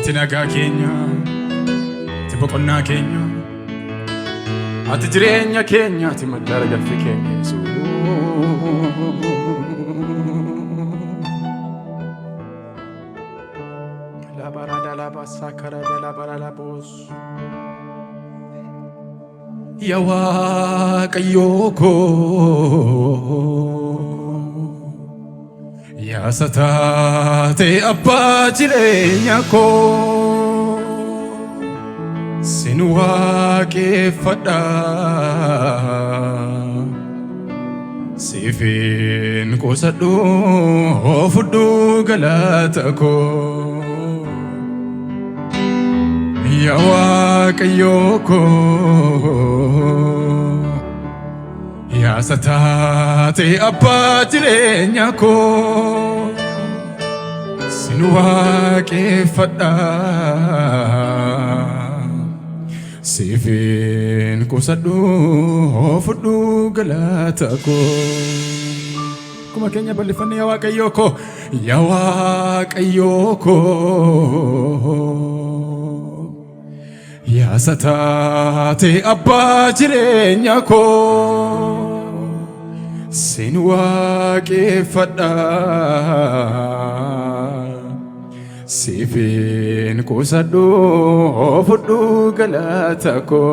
ati nagaa keenya, ati boqonnaa keenya, ati jireenya keenya, ati maddaara galfii keenya Yesuus. La barada la basakara de la barada bos. Ya Waaqayyo ko, ya satate abbaa jireenya ko, sin waaqeffadha, siifin qusadhu fudhu galata ko. Ya Waaqayyo ko, ya satate abbaa jireenya ko, sin waaqeffadha, siifin qusadhu fudhu galata ko. Kuma keenya bal'ifanne ya Waaqayyo ko, ya Waaqayyo ko, ya satate abbaa jireenya ko, sin waaqeffadha, siifin qusadhu fudhu galata ko.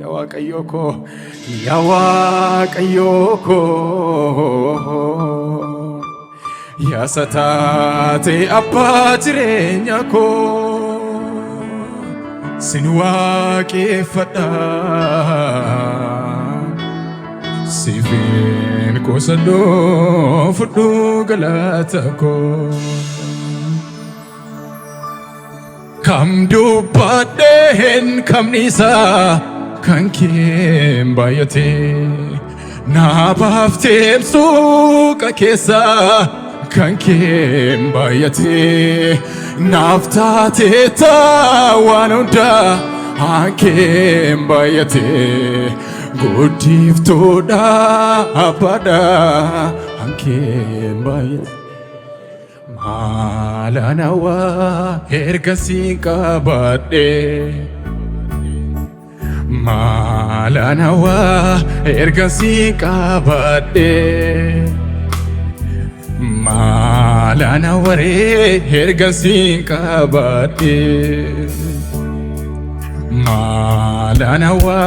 Ya Waaqayyo ko, ya Waaqayyo ko, ya satate abbaa jireenya ko, sin waaqeffadha, siifin qusadhu fudhu galata ko. Kam dubbadheen kamni isaa kan kee baay'ate, naa baaftee suuqa keessa kan kee baay'ate, naaf taatee waan hunda kee baay'ate, guddiftuudha abbaadha kee baay'ate. Maalanawa ergasii qabadhe, maalanawa ergasii qabadhe, maalanawa ergasii qabadhe, maalanawa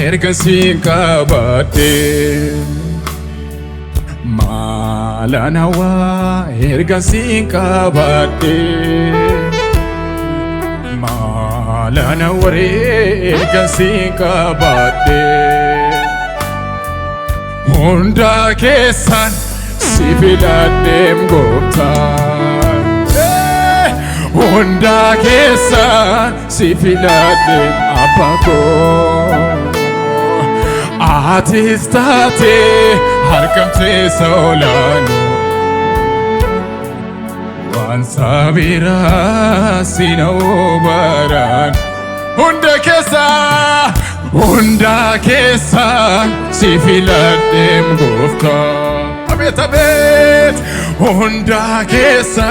ergasii qabadhe, maalanawa ergasii qabadhe, maalanawa ergasii qabadhe. Hunda keessan si filadheem Gooftaa, hunda keessan si filadheem Abbaa koo. Atis taatee argamtee olaanoo, waan sabiraa sina obaraan. Hunda keessa si filadheem Gooftaa. Abeet abeet, hunda keessa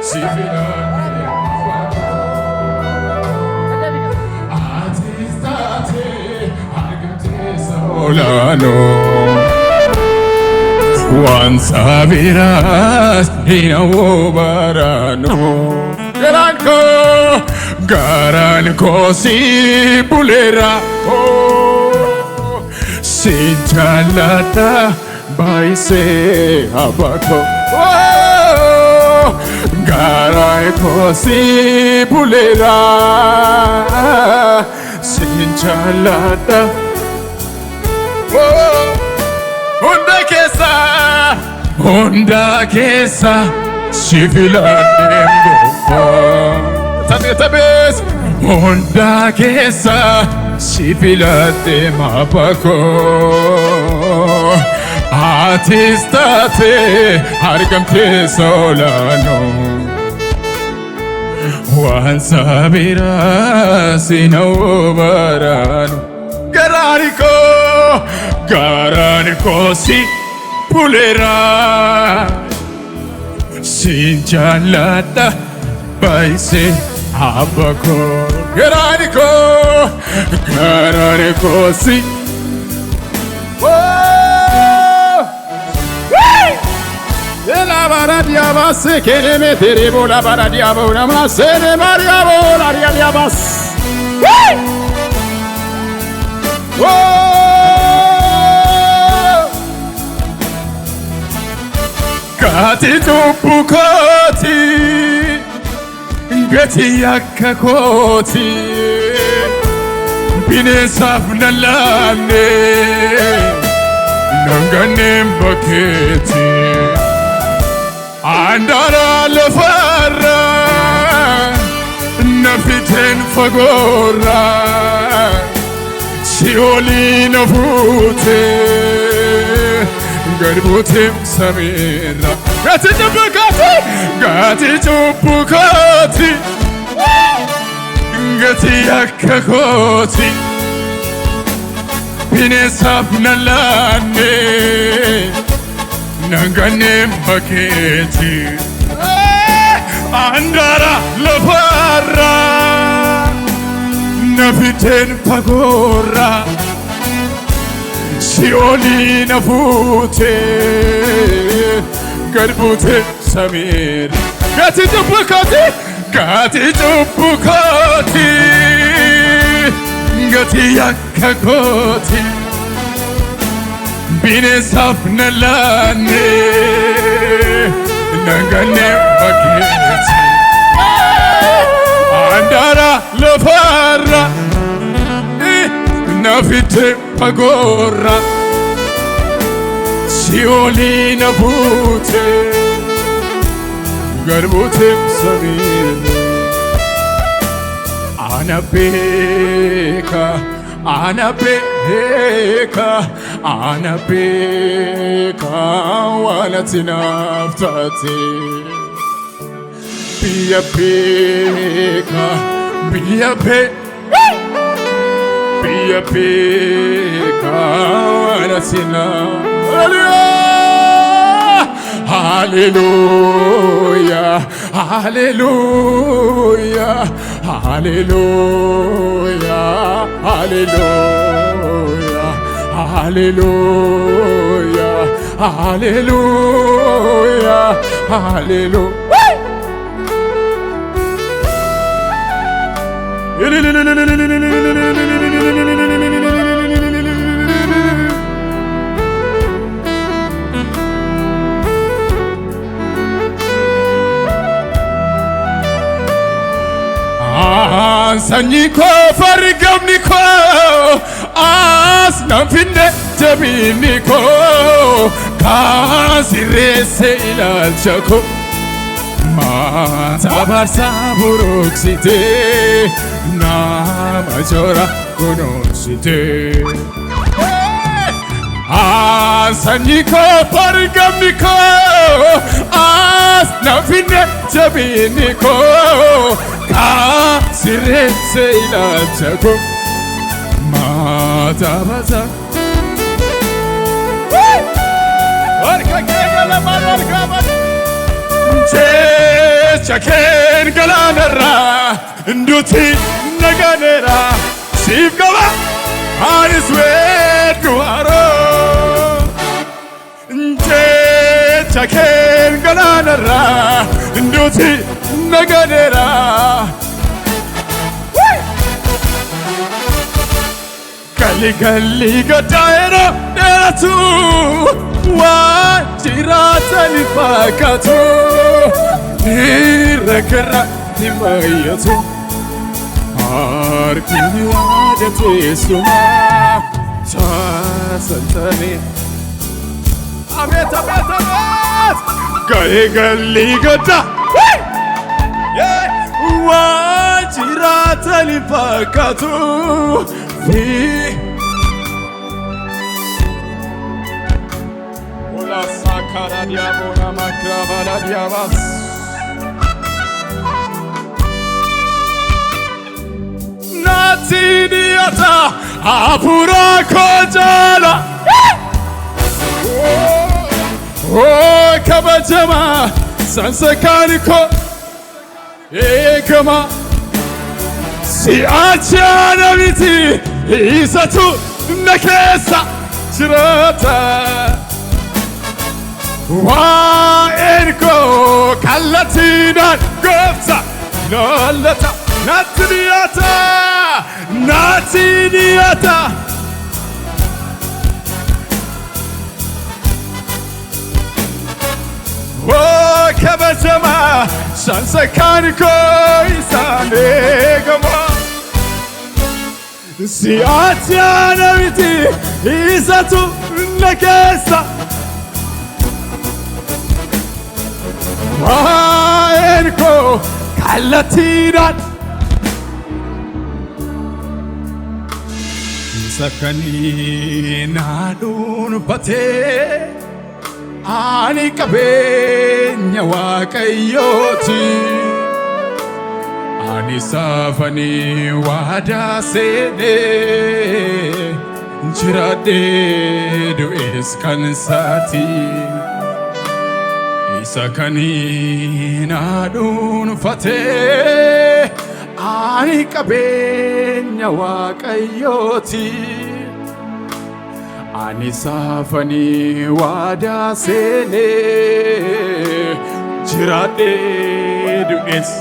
si filadheem Atis taatee argamtee olaanoo, waan sabiraa sina obaraan. Garaan koo si buleera, si jaalladha baay'isee Abbaa koo. Garaan koo si buleera, si jaalladha. Hunda keessa si filadheem Gooftaa. Tabees hunda keessa si filadheem Abbaa koo. Atis taatee argamtee olaanoo, waan sabiraa sina obaraan. Garaan koo si buleera, si jaalladha baise abako garaniko si la baradia basse che ne metteremo la baradia una ma se ne mariamo la riadia bas Gati tu bukoti gati yakakoti bine safnalane nangane baketi andara lefara nafiten fagora sioli nafute garbutim samira gati chupukati gati yakakoti bine safnalane nangane baketi andara lefara nafiten fagora sioli nafute garbute samir gati chupukati gati yakakoti bine safnalane nangane baketi andara lefara nafite pagora sioli nafute garbute samir anabeka wala tinaftati biya peka wala hallelujah hallelujah hallelujah hallelujah hallelujah hallelujah hallelujah Sanyiko fargamniko as namfinde jabiniko kasirese ilalchako mata barsa buruksite namajora konosite sanyiko fargamniko as namfinde jabiniko sirese ilachako mata baza chaken galanara nduti naganera sivgava aniswe duaro chaken galanara nduti naganera Gali gadaero deratu wajirata nifakatu nirakara nimayatu harkini adate suma santani abet gali gada wajirata nifakatu Ola sakara diabona makrava diabas Nati diata apura kojala Oh kabajama sansakaniko eegama si'achaana miti isatu na keessa jiraata waa'een koo kallattiidhaan goofta lollata natti dhiyaata oh kabajama sansakaan koo isaan eegama si'achaana miti isatu na keessa waa'een koo kallattiidhaan sakkanii naa dhuunfatee ani qabeenya waaqayyooti ani saafanii waadaa seenee jiraadhee du'ees kan isaati sakkanii naa dhuunfatee ani qabeenya waaqayyooti ani saafanii waadaa seenee jiraadhee du'ees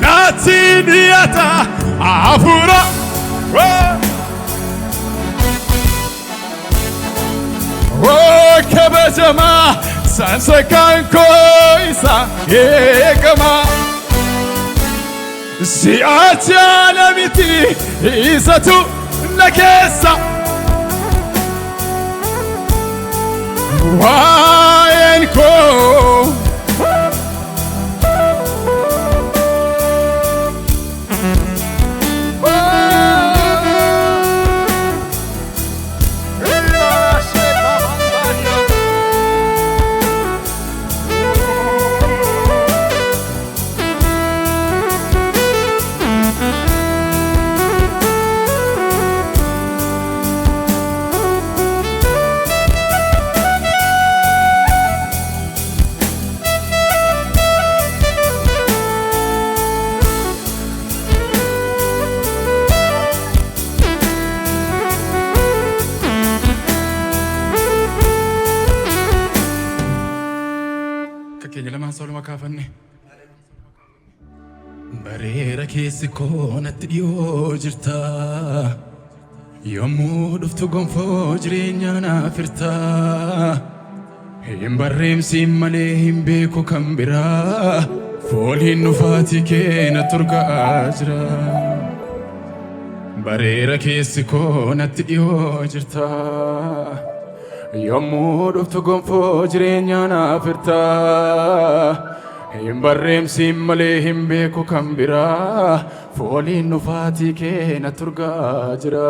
natti dhiyaata hafuura oh kabajama sansakaan koo isaan eegama si'achaana miti isatu na keessa waa'een koo bareera keessi koo natti dhiyoo jirta yommuu dhuftu gonfoo jireenya naaf hirta hin barreemsiin malee hin beeku kan biraa fooliin dhufaatii kee natti urgaa jira bareera keessi koo natti dhiyoo jirta yommuu dhuftu gonfoo jireenya naaf hirta hin barreemsiin malee hin beeku kan biraa fooliin dhufaatii kee natti urgaa jira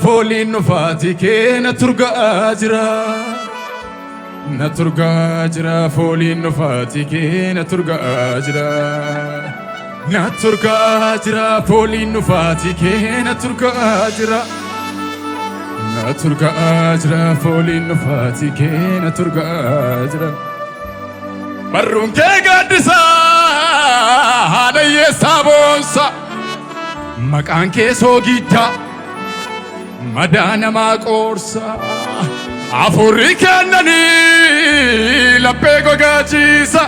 fooliin dhufaatii kee natti urgaa jira fooliin dhufaatii kee natti urgaa jira fooliin dhufaatii kee natti urgaa jira fooliin dhufaatii kee natti urgaa jira barruun kee gaaddisaa haadha hiyyeessaa boonsa maqaan kee soogiddaa madaa namaa qoorsa hafuurri kennanii laphee gogaachiisa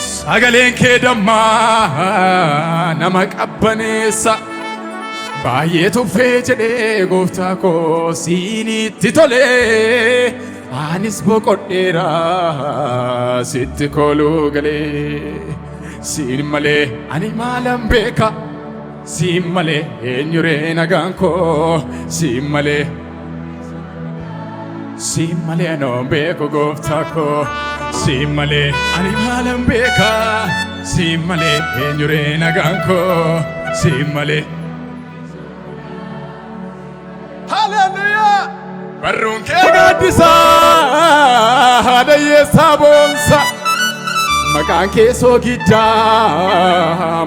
sagaleen kee dammaa nama qabbaneessa baay'ee tuffee jedhee gooftaa koo siinitti tolee anis boqodheera sitti kooluu galee siin malee ani maalan beeka siin malee eenyuree nagaan koo siin malee noon beeku gooftaa koo siin malee ani maalan beeka siin malee eenyuree nagaan koo siin malee hallelujah barruun kee gaaddisaa haadha hiyyeessaa boonsa maqaan kee soogiddaa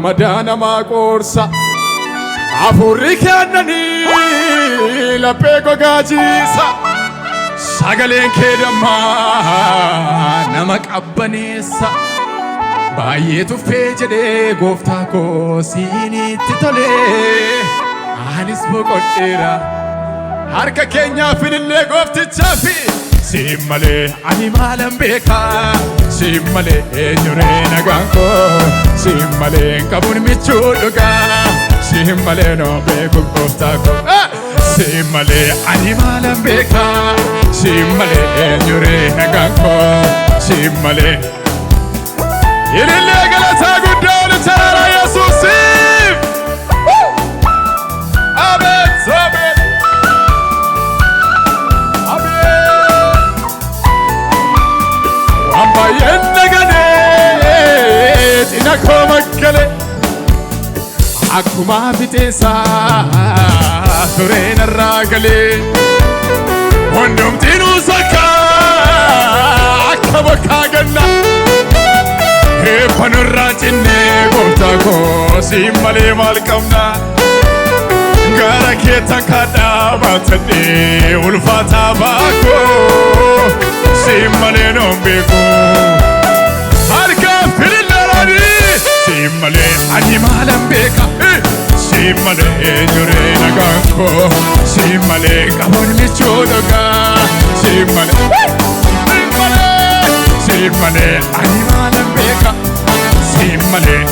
madaa namaa qoorsa hafuurri kennanii laphee gogaachiisa sagaleen kee dammaa nama qabbaneessa baay'ee tuffee jedhee gooftaa koo siinitti tolee anis boqodheera harka keenyaaf illee gooftichaafi siin malee ani maalan beekaa siin malee eenyuree nagaan koo siin malee qabuun michuu dhugaa siin malee noo beeku gooftaa koo siin malee ani maalan beekaa siin malee eenyuree nagaan koo siin malee ilillee galataa guddaa ol chaara Yesuusiif amen amen ambayen nagane tina ko makkale akkuma fiteessa tureen arraagale hundumtinu sakka akka bakka ganna eebbanirraa cinne gooftaa koo siin malee maal qabna gara keetan kadhaa baatadhee ulfaataa baakoo siin malee noon beeku harka filillarani siin malee ani maalan beeka siin malee eenyuree nagaan koo siin malee qabuun michuu dhugaa siin malee siin malee ani maalan beeka siin malee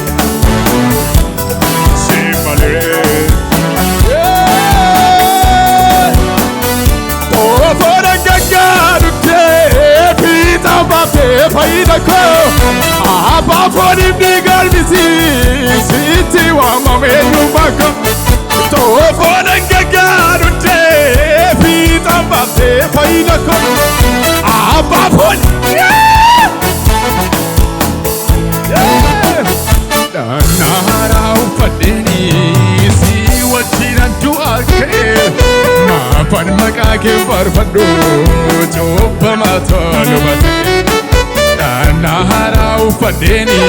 siin malee Ofoda gaggaruttee fiixaan baaftee fayyida koo abbaafoon himni galmisi sitti waamamee dhuunfaa koo ofoda gaggaruttee fiixaan baaftee fayyida koo abbaafoon Nahara uffadheeni si wajjinan du'aa ka'e maafan maqaa kee faarfadhu cubbamaa tolubate Nahara uffadheeni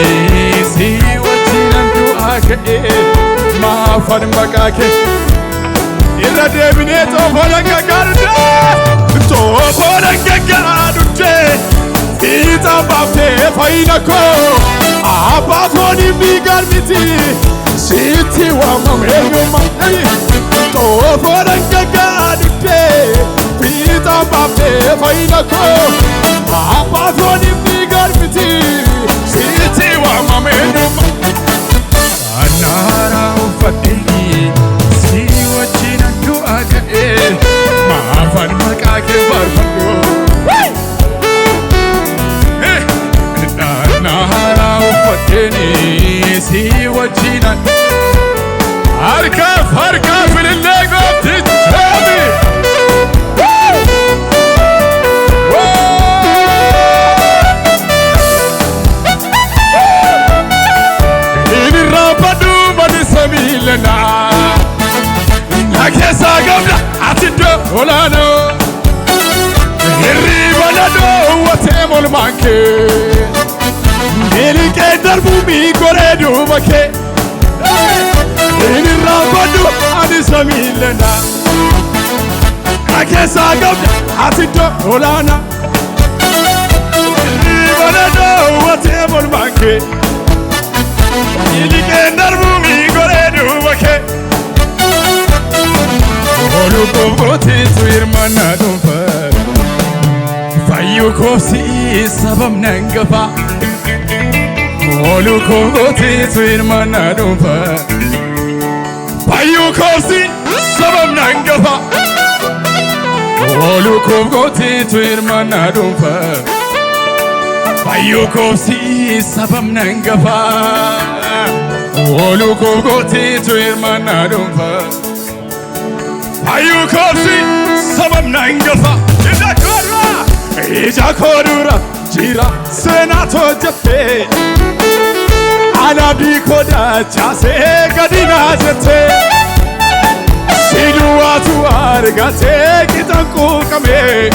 si wajjinan du'aa ka'e maafan maqaa kee irra deebinee xoofoon gaggaruttee fiixaan baaftee fayyina koo abbaafoon himni galmiti sitti waamamee dhuunfaa xoofoon gaggaruttee fiixaan baaftee fayyina koo abbaafoon himni galmiti sitti waamamee dhuunfaa Nahara uffadheeni si wajjinan du'aa ka'e maafan maqaa kee faarfadhu Nahara uffadheeni si wajjinan harkaaf ilillee gooftichaami inirraanfadhu madisa miilanaa na keessaa gamna ati iddoo olaanoo hirriba ladoo uwwatee molmaan kee Elikee darbu mi goree duuba kee inirraanfadhu ani samiilena na keessaa gamna ati iddoo olaanaa hirriba ladoo uwwatee molmaan kee Elikee darbu mi goree duuba kee Olu koobootiitu hirmaannaa dhuunfaa fayyuu koobsi sababni hangafaa Olu koobootiitu hirmaannaa dhuunfaa fayyuu koobsi sababni hangafaa Olu koobootiitu hirmaannaa dhuunfaa fayyuu koobsi sababni hangafaa Olu koobootiitu hirmaannaa dhuunfaa fayyuu koobsi sababni hangafaa ija koo dura jira seenaatu hojjettee anaabdii koo dachaasee gadi naa jettee si duwwaatu argatee qixan quuqamee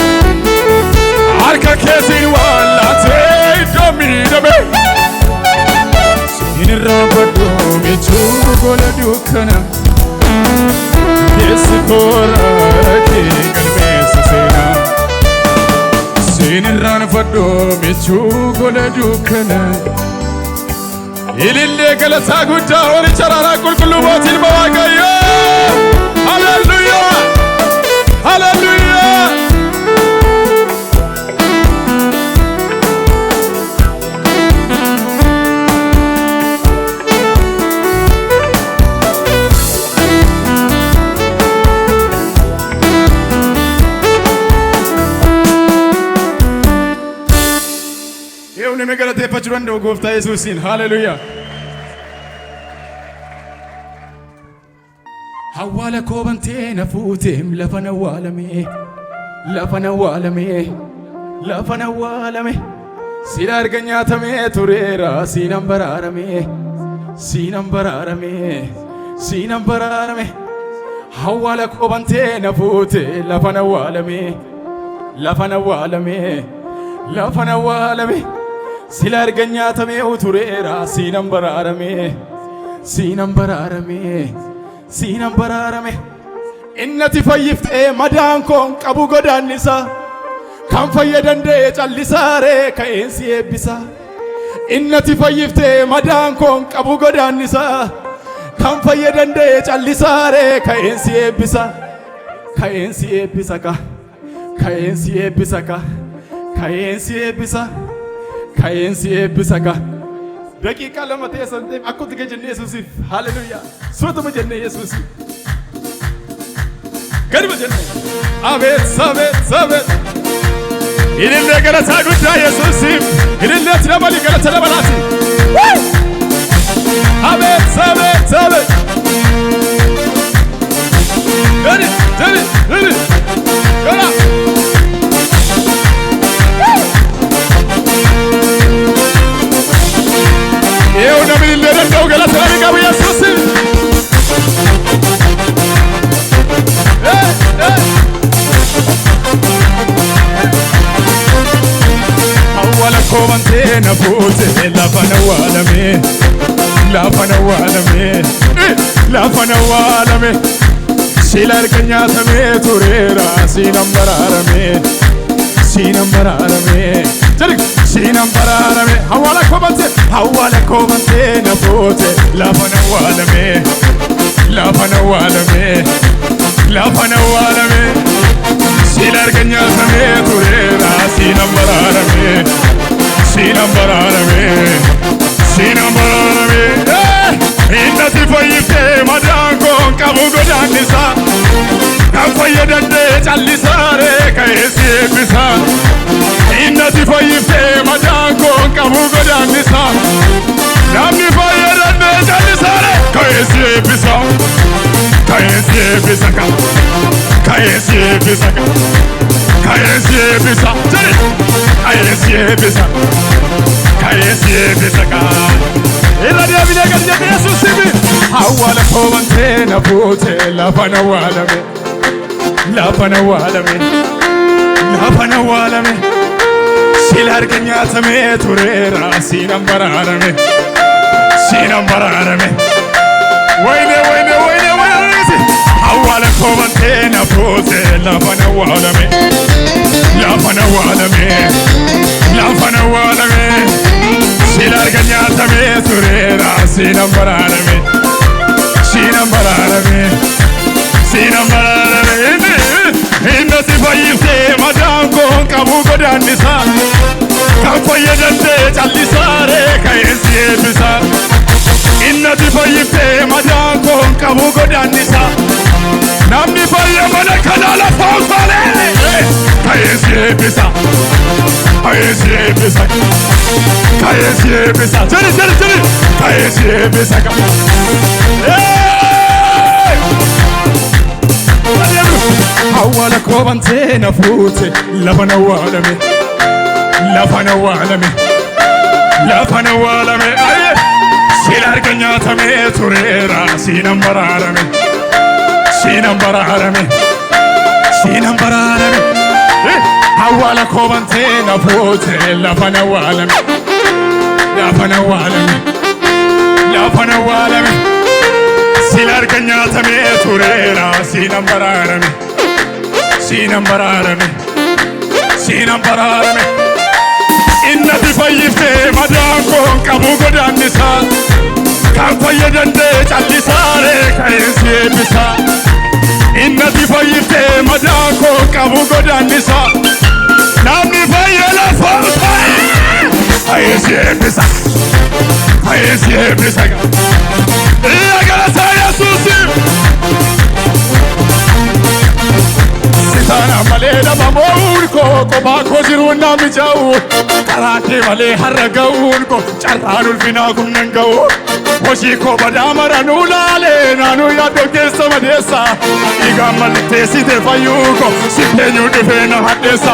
harka keetiin wallaatee iddoo miidhame siin irraanfadhu michuu gola dukkana keessi koo raarratee galmeessa seenaa gammadu michuu gola dukkana ilillee galataa guddaa oli chararaa qulqulluu mootiin Waaqayyo haleluuyaa haleluuyaa galateeffachuu danda'u gooftaa Yesuusiin haleluuyaa. Awwaala koo bantee na fuutee lafa na awwaalame lafa na awwaalame lafa na awwaalame sila arga nyaatamee tureera siinan baraarame siinan baraarame siinan baraarame awwaala koo bantee na fuutee lafa na awwaalame lafa na awwaalame lafa na awwaalame sila arga nyaatamee tureera siinan baraarame siinan baraarame siinan baraarame innati fayyiftee madaan koon qabu godaannisa kan fayyadandee callisaaree ka'eensi eebbisa innati fayyiftee madaan koon qabu godaannisa kan fayyadandee callisaaree ka'eensi eebbisa ka'eensi eebbisa ka ka'eensi eebbisa ka ka'eensi eebbisa ka'eensi eebbisa ka daqiiqaa lama ta'e santeef akkuma tige jennee Yesuusiif haleluuyaa sootuma jennee Yesuusiif gadi jennee abeet abeet abeet ilillee galataa guddaa Yesuusiif ilillee dabali galata dabalaati abeet abeet abeet gadi gadi gadi gala eu na milindera não galata na gabu Yesuus awwala komante na fute la fana walame silar kanyatame turera sinam bararame sinam bararame awwala komante na fute la fana walame silar kanyatame turera sinam bararame innati fayyifte madaan koon qabu godaannisa kan fayyadandee callisaare ka'eesi eebbisa innati fayyifte madaan koon qabu godaannisa namni fayyadandee callisaare ka'eesi eebbisa ka'eesi eebbisa ka'eesi eebbisa ka'eesi eebbisa ka'eesi eebbisa ka'eesi eebbisa ila deebine gadi jenne Yesuusiif awwaala komante na fuute lafa na awwaalame sila arga nyaatamee tureera siinan baraarame wayne awwaala komante na fuute lafa na awwaalame sila arga nyaatamee tureera siinan baraarame innati fayyiftee madaan koon qabu godaannisa kan fayyadandee callisaare ka'eesi eebbisa innati fayyiftee madaan koon qabu godaannisa namni fayyamana kana lafaan falee ka'eesi eebbisa ka'eesi eebbisa ka'eesi eebbisa jiri ka'eesi eebbisa awwaala komante na fuute lafa na awwaalame sila arga nyaatamee tureera siinan baraarame awwaala komante na fuute lafa na awwaalame sila arga nyaatamee tureera siinan baraarame innati fayyifte madaan koon qabu godaannisa kan fayyadande callisaare ka'eessi eebbisa innati fayyifte madaan koon qabu godaannisa namni fayyala foota ka'eessi eebbisa ka'eessi eebbisa galata Yesuusi sitana malee dhabamuun koo kophaa koo jiruun na mija'u karaa kee malee har'a ga'uun koo carraan ulfinaa kun nan ga'u hojii koo badaa maranuu laalee naanuu yaaddoo keessa madeessa dhiigaan mallatteessite fayyuu koo sitteenyuu dhufee na hadheessa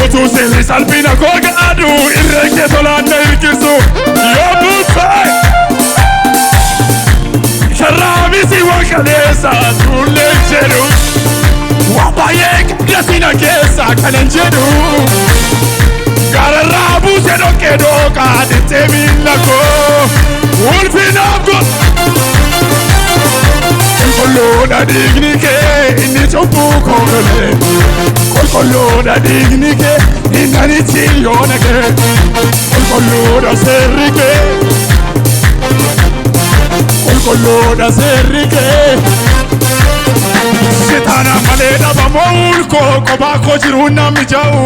utuu sirri salphina koo gaadhu irreen kee tolaan na hirkisu yoo buutee sharraabisi wakaleessa tullee jedhu wabayee qillesina keessa kanan jedhu gararraa buuse dhoqqee dhooqaa dhittee miilla koo ulfinaaf go qulqulluudha dhiigni kee inni cubbuu koo gale qulqulluudha dhiigni kee inni yoona kee qulqulluudha seerri kee qulqulluudha seerri kee sitaana malee dhabamuun koo kophaa koo jiruun na mija'u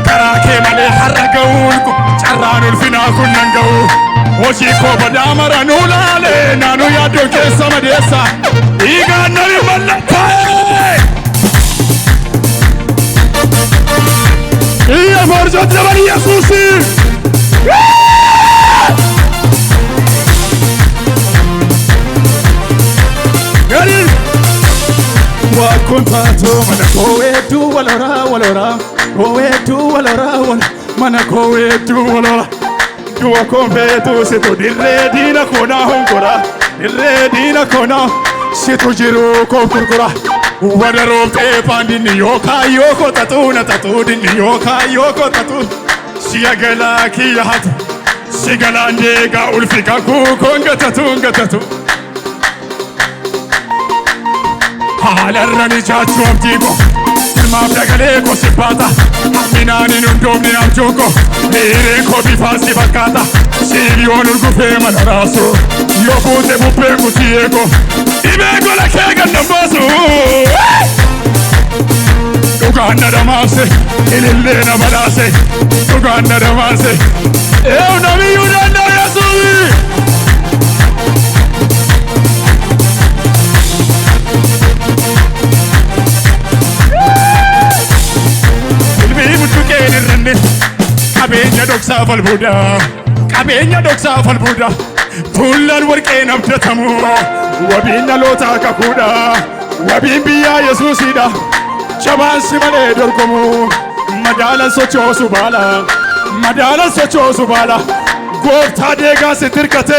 karaa kee malee har'a ga'uun koo carraan ulfinaa kun nan ga'u hojii koo badaa maranuu laalee naanuu yaaddoo keessa madeessa dhiigaan nami mallattee iyya forjootti dabali Yesuusi wakuntato mana kowetu walora walora kowetu walora wal mana kowetu walora duwa kombetu situ dirre dina kona honkora dirre dina kona situ jiru ko kurkura wadarote pandini yoka yoko tatuna tatudini yoka yoko tatu siagala kiyahat sigala ndega ulfika ku konga tatu halarrani chachu amtiko silmaaf dagalee ko sibbaata haminaaniin hundoomne amjooko miireen koo bifaasi fakkaata siiliyoon urgufee mana raasu yoo fuute bubbee kutiyee ko dhibee gola kee gannan baasu dhugaan na dhamaase ilillee na badhaase dhugaan na dhamaase eew namiyyuu danda'u Yesuusi qabeenya dhoksaa falbuudha qabeenya dhoksaa falbuudha tullaan warqee namdatamu wabiin dhalootaa kakuudha wabiin biyyaa Yesuusidha jabaan si malee dorgomu madaalan sochoosu baala gooftaa deegaa si tirkate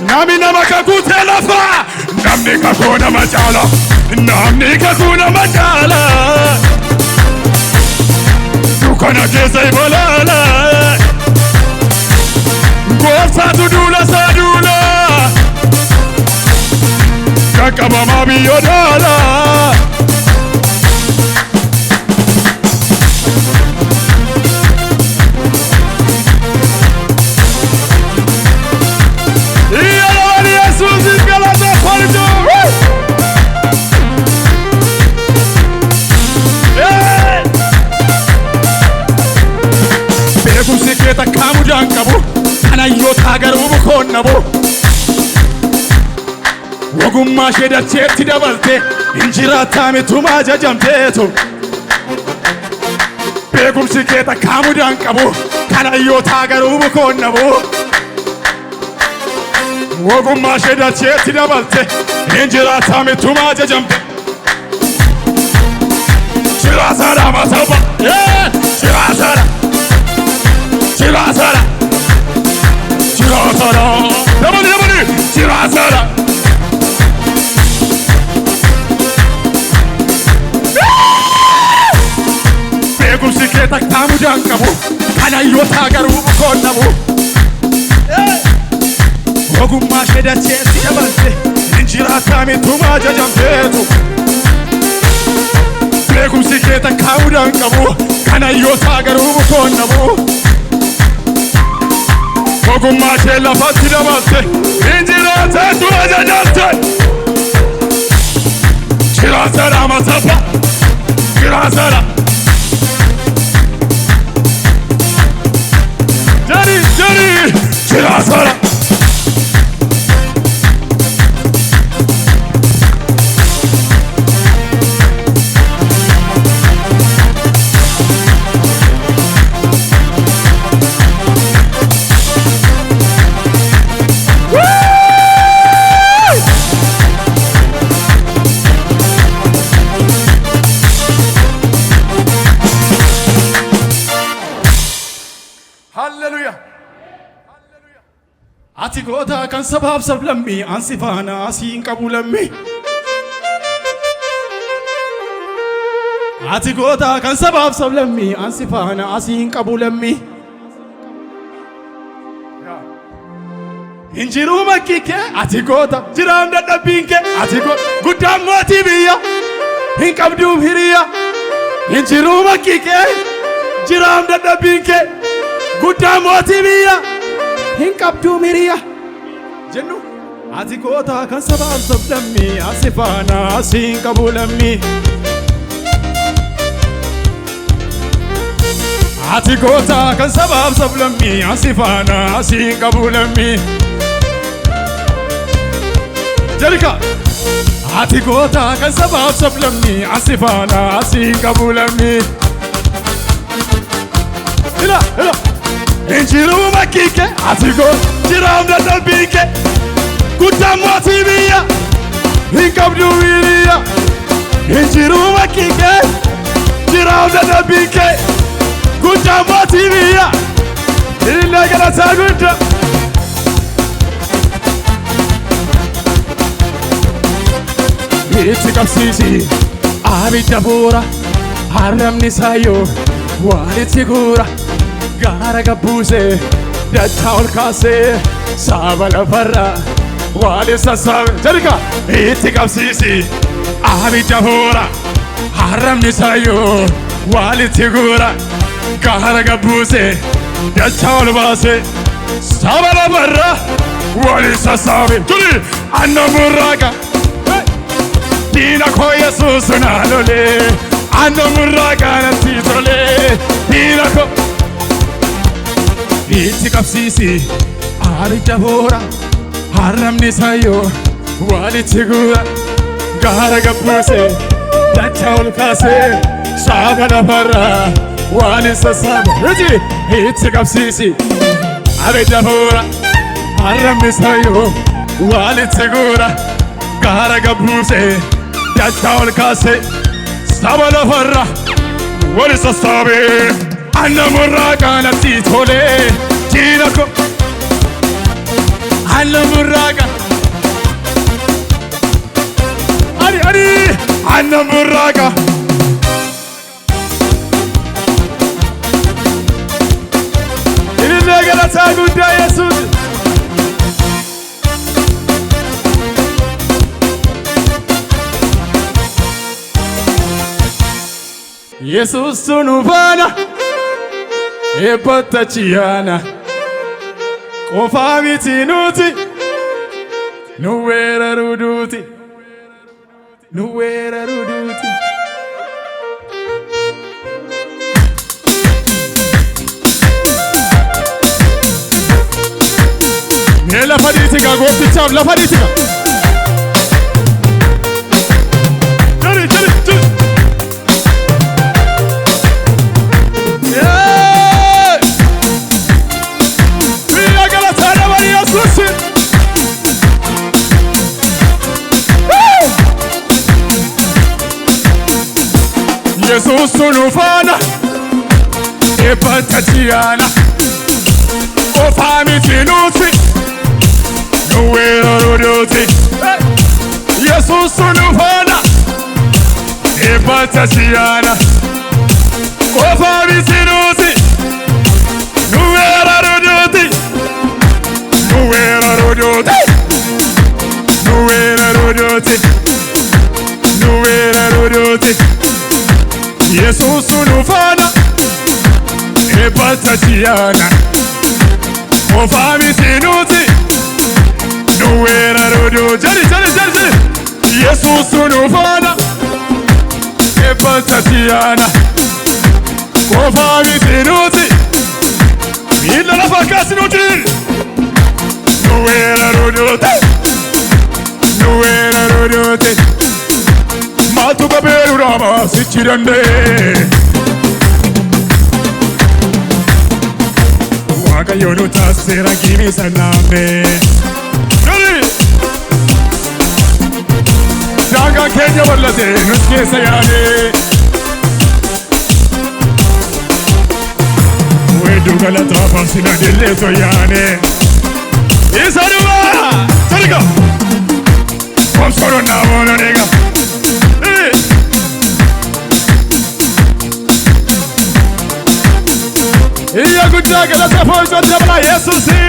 nami nama kakuu tee lafa namni kakuu nama caala namni kakuu nama caala dukana keessa ibalala gooftaatu duula isaa duula qaqqabamaa biyyoo daala iyyaalaani Yesuusin galateeffadhu beekumsi kee takkaa mudaan qabu kanayyoota garuu bukoon nabu ogummaa ishee dacheetti dabalte hin jiraattaa mituma ajajamteetu beekumsi kee takkaa mudaan qabu kanayyoota garuu bukoon nabu ogummaa ishee dacheetti dabalte hin jiraattaa mituma ajajamte Chirasara masaba Chirasara Dabali Chirasara beekumsi kee takkaa mudaan qabu kanayyoota garuu bukoon nabu ogummaa ishee dacheetti dabalte hin jiraattaa mituma ajajamteetu beekumsi kee takkaa mudaan qabu kanayyoota garuu bukoon nabu ogummaa kee lafatti dabalte injiraata dura jajalte jiraatadha mataba jiraatadha jari jiraatadha ati goota kan sabaaf sablammii ansi faana asiin qabu lammii ati goota kan sabaaf sablammii ansi faana asiin qabu lammii injiruu makkii kee ati goota jiraam dadhabbiin kee ati goota guddaan mootii biyya hin qabduuf hiriya injiruu makkii kee jiraam dadhabbiin kee guddaan mootii biyya hin qabdu miriya jennu ati goota kan sabaaf sablammii asi faana asiin qabu lammii ati goota kan sabaaf sablammii asi faana asiin qabu lammii jalika ati goota kan sabaaf sablammii asi faana asiin qabu lammii ila injiruu makkii kee ati goota jiraam dadhabbii kee guddaan mootii biyya hin qabdu hiriya injiruu makkii kee jiraam dadhabbii kee guddaan mootii biyya illee galataa guddaa itti qabsiisi abidda buura harramni saayoo waan itti guura gaara gabbuuse dachaa ol kaasee saaba lafarra waan isa saabe jalika itti qabsiisi abidda buura harramni saayoo waan itti guura gaara gabbuuse dachaa ol baase saaba lafarra waan isa saabe tuli anna murraaqa diina koo Yesuus naalole anna murraaqa natti tole diina koo itti qabsiisi abidda buura harramni saayoo waan itti guura gaara gabbuuse dachaa ol kaasee saaba lafarra waan isa saabe itti qabsiisi abidda buura harramni saayoo waan itti guura gaara gabbuuse dachaa ol kaasee saaba lafarra waan isa saabe anna murraaqa natti tole diina koo anna murraaqa ani anna murraaqa illee galataa guddaa Yesuus Yesuus sunu faana eebbata chiyaana qofaa miti nuti nu weeraruu duuti nu weeraruu duuti mee lafa dhiitiga gooftichaaf lafa dhiitiga Yesuus sunu faana eebbata chiyaana qofaa miti nuti nu weeraruu duuti Yesuus sunu faana eebbata chiyaana qofaa miti nuti nu weeraruu duuti nu weeraruu duuti nu weeraruu duuti nu weeraruu duuti Yesuus sunu faana eebbata chiyaana Kofami sinuti Nuera rodo Jari Jesus nufana Ebata tiana Kofami sinuti Mila la fakasi nuti Nuera rodo Nuera rodo Matu baberu rama sichirande Waka yono tasera gimi saname Jaga Kenya wallate nuske sayane Wedu galata fasina dille toyane Isaruma Sarika Komsoro na wona nega Iya gudda galata poiso tabla Yesusi